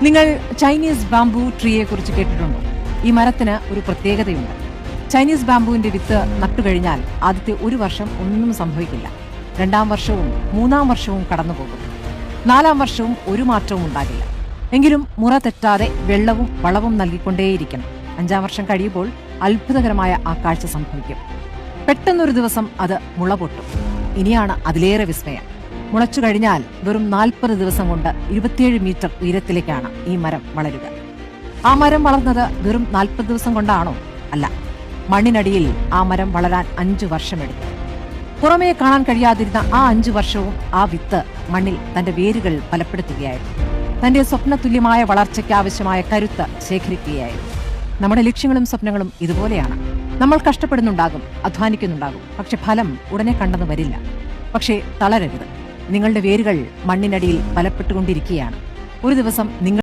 നിങ്ങൾ Chinese bamboo ട്രീയെ കുറിച്ച് കേട്ടിട്ടുണ്ടോ? ഈ മരത്തിന് ഒരു പ്രത്യേകതയുണ്ട്. ചൈനീസ് ബാംബുവിന്റെ വിത്ത് നട്ടുകഴിഞ്ഞാൽ ആദ്യത്തെ ഒരു വർഷം ഒന്നും സംഭവിക്കില്ല. 2-ാം വർഷവും 3-ാം വർഷവും കടന്നുപോകും. 4-ാം വർഷവും ഒരു മാറ്റവും ഉണ്ടാകില്ല. എങ്കിലും മുറ തെറ്റാതെ വെള്ളവും വളവും നൽകിക്കൊണ്ടേയിരിക്കണം. 5-ാം വർഷം കഴിയുമ്പോൾ അത്ഭുതകരമായ ആ കാഴ്ച സംഭവിക്കും. പെട്ടെന്നൊരു ദിവസം അത് മുള പൊട്ടും. ഇനിയാണ് അതിലേറെ വിസ്മയം. മുളച്ചു കഴിഞ്ഞാൽ വെറും 40 ദിവസം കൊണ്ട് 27 മീറ്റർ ഉയരത്തിലേക്കാണ് ഈ മരം വളരുക. ആ മരം വളർന്നത് വെറും 40 ദിവസം കൊണ്ടാണോ? അല്ല, മണ്ണിനടിയിൽ ആ മരം വളരാൻ 5 വർഷമെടുത്തു. പുറമേ കാണാൻ കഴിയാതിരുന്ന ആ 5 വർഷവും ആ വിത്ത് മണ്ണിൽ തന്റെ വേരുകൾ ബലപ്പെടുത്തുകയായിരുന്നു. തന്റെ സ്വപ്നതുല്യമായ വളർച്ചയ്ക്ക് ആവശ്യമായ കരുത്ത് ശേഖരിക്കുകയായിരുന്നു. നമ്മുടെ ലക്ഷ്യങ്ങളും സ്വപ്നങ്ങളും ഇതുപോലെയാണ്. നമ്മൾ കഷ്ടപ്പെടുന്നുണ്ടാകും, അധ്വാനിക്കുന്നുണ്ടാകും, പക്ഷെ ഫലം ഉടനെ കണ്ടെന്ന് വരില്ല. പക്ഷേ തളരരുത്. നിങ്ങളുടെ വേരുകൾ മണ്ണിനടിയിൽ ബലപ്പെട്ടുകൊണ്ടിരിക്കുകയാണ്. ഒരു ദിവസം നിങ്ങൾ